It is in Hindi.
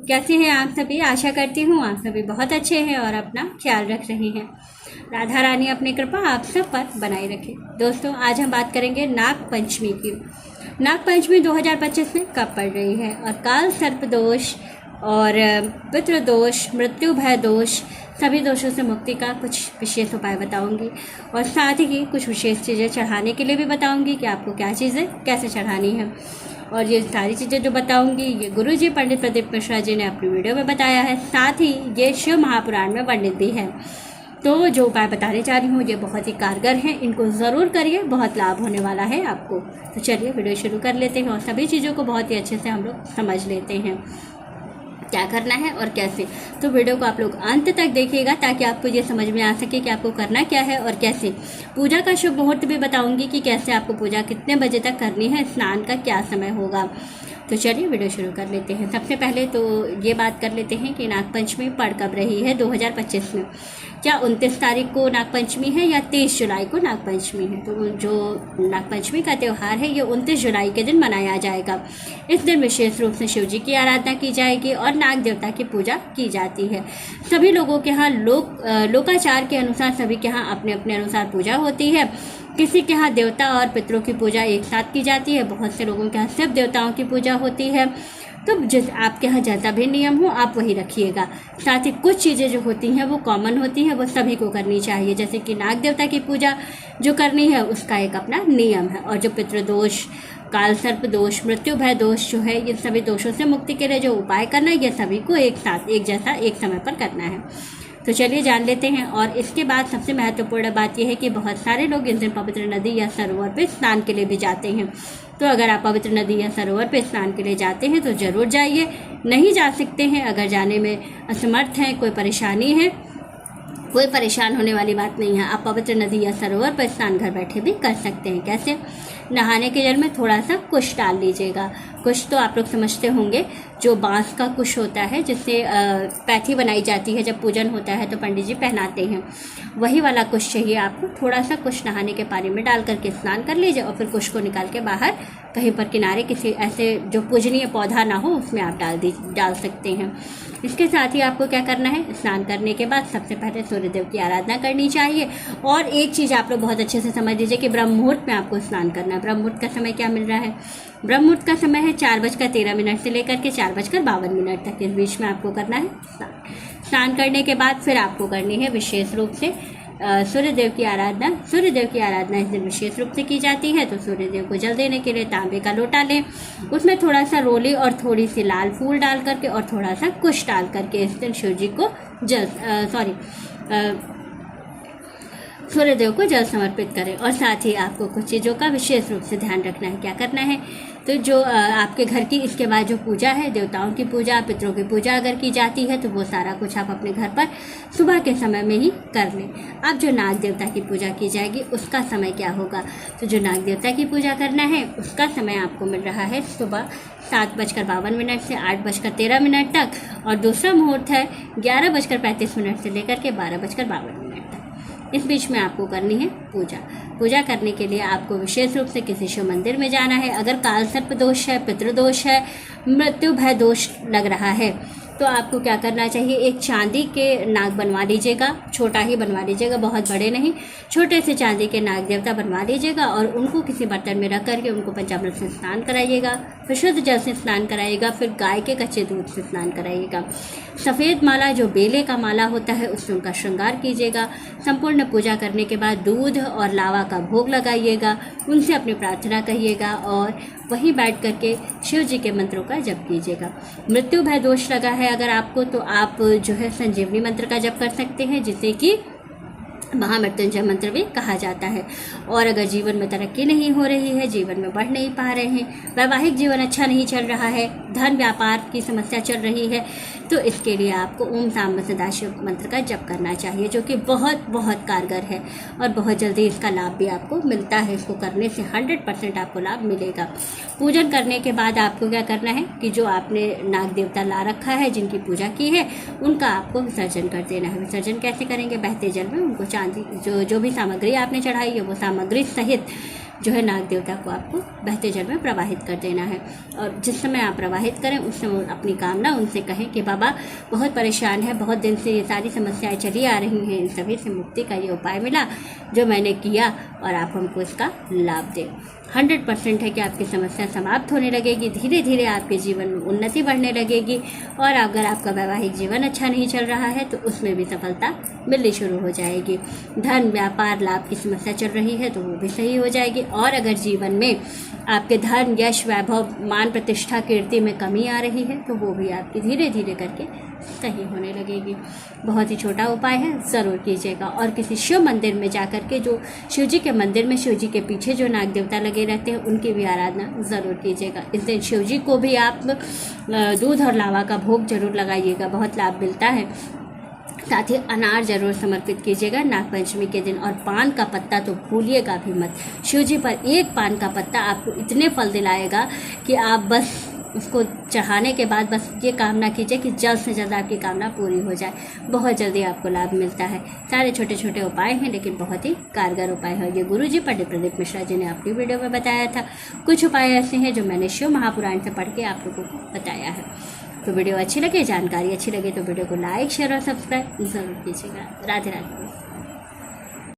कैसे हैं आप सभी। आशा करती हूँ आप सभी बहुत अच्छे हैं और अपना ख्याल रख रहे हैं। राधा रानी अपनी कृपा आप सब पर बनाए रखे। दोस्तों, आज हम बात करेंगे नाग पंचमी की। नाग पंचमी 2025 में कब पड़ रही है और काल सर्प दोष और पितृ दोष, मृत्यु भय दोष, सभी दोषों से मुक्ति का कुछ विशेष उपाय बताऊंगी और साथ ही कुछ विशेष चीज़ें चढ़ाने के लिए भी बताऊंगी कि आपको क्या चीज़ें कैसे चढ़ानी है। और ये सारी चीज़ें जो बताऊंगी ये गुरुजी पंडित प्रदीप मिश्रा जी ने अपनी वीडियो में बताया है, साथ ही ये शिव महापुराण में वर्णित भी है। तो जो उपाय बताने जा रही हूँ ये बहुत ही कारगर हैं, इनको ज़रूर करिए, बहुत लाभ होने वाला है आपको। तो चलिए वीडियो शुरू कर लेते हैं और सभी चीज़ों को बहुत ही अच्छे से हम लोग समझ लेते हैं क्या करना है और कैसे। तो वीडियो को आप लोग अंत तक देखिएगा ताकि आपको ये समझ में आ सके कि आपको करना क्या है और कैसे। पूजा का शुभ मुहूर्त भी बताऊंगी कि कैसे आपको पूजा कितने बजे तक करनी है, स्नान का क्या समय होगा। तो चलिए वीडियो शुरू कर लेते हैं। सबसे पहले तो ये बात कर लेते हैं कि नागपंचमी पड़ कब रही है 2025 में। क्या 29 तारीख को नागपंचमी है या 23 जुलाई को नागपंचमी है। तो जो नागपंचमी का त्यौहार है ये 29 जुलाई के दिन मनाया जाएगा। इस दिन विशेष रूप से शिव जी की आराधना की जाएगी और नाग देवता की पूजा की जाती है। सभी लोगों के यहाँ लोकाचार के अनुसार सभी के यहाँ अपने अपने अनुसार पूजा होती है। किसी के यहाँ देवता और पितरों की पूजा एक साथ की जाती है, बहुत से लोगों के यहाँ सिर्फ देवताओं की पूजा होती है। तो जिस आपके यहाँ जैसा भी नियम हो आप वही रखिएगा। साथ ही कुछ चीज़ें जो होती हैं वो कॉमन होती हैं, वो सभी को करनी चाहिए। जैसे कि नाग देवता की पूजा जो करनी है उसका एक अपना नियम है। और जो पितृदोष, काल सर्प दोष, मृत्यु भय दोष जो है, ये सभी दोषों से मुक्ति के लिए जो उपाय करना है ये सभी को एक साथ एक जैसा एक समय पर करना है। तो चलिए जान लेते हैं। और इसके बाद सबसे महत्वपूर्ण बात यह है कि बहुत सारे लोग इस दिन पवित्र नदी या सरोवर पर स्नान के लिए भी जाते हैं। तो अगर आप पवित्र नदी या सरोवर पर स्नान के लिए जाते हैं तो ज़रूर जाइए। नहीं जा सकते हैं, अगर जाने में असमर्थ हैं, कोई परेशानी है, कोई परेशान होने वाली बात नहीं है। आप पवित्र नदी या सरोवर पर स्नान घर बैठे भी कर सकते हैं। कैसे? नहाने के जल में थोड़ा सा कुश डाल लीजिएगा। कुश तो आप लोग समझते होंगे, जो बांस का कुश होता है जिससे पैथी बनाई जाती है, जब पूजन होता है तो पंडित जी पहनाते हैं, वही वाला कुश चाहिए आपको। थोड़ा सा कुश नहाने के पानी में डाल करके स्नान कर लीजिए और फिर कुश को निकाल के बाहर कहीं पर किनारे किसी ऐसे जो पूजनीय पौधा ना हो उसमें आप डाल सकते हैं। इसके साथ ही आपको क्या करना है, स्नान करने के बाद सबसे पहले सूर्यदेव की आराधना करनी चाहिए। और एक चीज़ आप लोग बहुत अच्छे से समझ लीजिए कि ब्रह्म मुहूर्त में आपको स्नान करना है। ब्रह्म मुहूर्त का समय क्या मिल रहा है? ब्रह्म मुहूर्त का समय है 4:13 से लेकर के 4:52 तक। इस बीच में आपको करना है स्नान करने के बाद फिर आपको करनी है विशेष रूप से सूर्यदेव की आराधना। सूर्यदेव की आराधना इस दिन विशेष रूप से की जाती है। तो सूर्यदेव को जल देने के लिए तांबे का लोटा लें, उसमें थोड़ा सा रोली और थोड़ी सी लाल फूल डाल करके और थोड़ा सा कुश डाल करके इस दिन शिव जी को सूर्यदेव को जल समर्पित करें। और साथ ही आपको कुछ चीज़ों का विशेष रूप से ध्यान रखना है। क्या करना है? तो जो आपके घर की इसके बाद जो पूजा है, देवताओं की पूजा, पितरों की पूजा अगर की जाती है तो वो सारा कुछ आप अपने घर पर सुबह के समय में ही कर लें। अब जो नाग देवता की पूजा की जाएगी उसका समय क्या होगा? तो जो नाग देवता की पूजा करना है उसका समय आपको मिल रहा है सुबह 7:52 से 8:13 तक। और दूसरा मुहूर्त है 11:35 से लेकर के 12:52 तक। इस बीच में आपको करनी है पूजा करने के लिए आपको विशेष रूप से किसी शिव मंदिर में जाना है। अगर काल सर्प दोष है, पितृदोष है, मृत्यु भय दोष लग रहा है तो आपको क्या करना चाहिए, एक चांदी के नाग बनवा लीजिएगा। छोटा ही बनवा लीजिएगा, बहुत बड़े नहीं, छोटे से चांदी के नाग देवता बनवा लीजिएगा और उनको किसी बर्तन में रख करके उनको पंचामृत से स्नान कराइएगा, फिर शुद्ध जल से स्नान कराइएगा, फिर गाय के कच्चे दूध से स्नान कराइएगा। सफ़ेद माला जो बेले का माला होता है उससे उनका श्रृंगार कीजिएगा। संपूर्ण पूजा करने के बाद दूध और लावा का भोग लगाइएगा, उनसे अपनी प्रार्थना कहिएगा और वहीं बैठ करके शिव जी के मंत्रों का जप कीजिएगा। मृत्यु भय दोष लगा है अगर आपको तो आप जो है संजीवनी मंत्र का जप कर सकते हैं, जिसे कि महामृत्युंजय मंत्र भी कहा जाता है। और अगर जीवन में तरक्की नहीं हो रही है, जीवन में बढ़ नहीं पा रहे हैं, वैवाहिक जीवन अच्छा नहीं चल रहा है, धन व्यापार की समस्या चल रही है, तो इसके लिए आपको ओम सांब सदाशिव मंत्र का जप करना चाहिए, जो कि बहुत बहुत कारगर है और बहुत जल्दी इसका लाभ भी आपको मिलता है। इसको करने से 100% आपको लाभ मिलेगा। पूजन करने के बाद आपको क्या करना है कि जो आपने नाग देवता ला रखा है, जिनकी पूजा की है, उनका आपको विसर्जन कर देना है। विसर्जन कैसे करेंगे? बहते जल में उनको चांदी जो भी सामग्री आपने चढ़ाई है वो सामग्री सहित जो है नाग देवता को आपको बहते जल में प्रवाहित कर देना है। और जिस समय आप प्रवाहित करें उस समय अपनी कामना उनसे कहें कि बाबा बहुत परेशान है, बहुत दिन से ये सारी समस्याएं चली आ रही हैं, इन सभी से मुक्ति का ये उपाय मिला जो मैंने किया, और आप हमको इसका लाभ दें। 100% है कि आपकी समस्या समाप्त होने लगेगी, धीरे धीरे आपके जीवन में उन्नति बढ़ने लगेगी। और अगर आपका वैवाहिक जीवन अच्छा नहीं चल रहा है तो उसमें भी सफलता मिलनी शुरू हो जाएगी। धन व्यापार लाभ की समस्या चल रही है तो वो भी सही हो जाएगी। और अगर जीवन में आपके धन यश वैभव मान प्रतिष्ठा कीर्ति में कमी आ रही है तो वो भी आपकी धीरे धीरे करके सही होने लगेगी। बहुत ही छोटा उपाय है, ज़रूर कीजिएगा। और किसी शिव मंदिर में जाकर के, जो शिव जी के मंदिर में शिव जी के पीछे जो नाग देवता लगे रहते हैं उनकी भी आराधना ज़रूर कीजिएगा। इस दिन शिव जी को भी आप दूध और लावा का भोग जरूर लगाइएगा, बहुत लाभ मिलता है। साथ ही अनार जरूर समर्पित कीजिएगा नागपंचमी के दिन। और पान का पत्ता तो भूलिएगा भी मत। शिव जी पर एक पान का पत्ता आपको इतने फल दिलाएगा कि आप बस उसको चढ़ाने के बाद बस ये कामना कीजिए कि जल्द से जल्द आपकी कामना पूरी हो जाए। बहुत जल्दी आपको लाभ मिलता है। सारे छोटे छोटे उपाय हैं लेकिन बहुत ही कारगर उपाय है। ये गुरु जी पंडित प्रदीप मिश्रा जी ने अपनी वीडियो में बताया था। कुछ उपाय ऐसे हैं जो मैंने शिव महापुराण से पढ़ के आप लोगों को बताया है। तो वीडियो अच्छी लगे, जानकारी अच्छी लगे तो वीडियो को लाइक शेयर और सब्सक्राइब ज़रूर कीजिएगा। राधे राधे।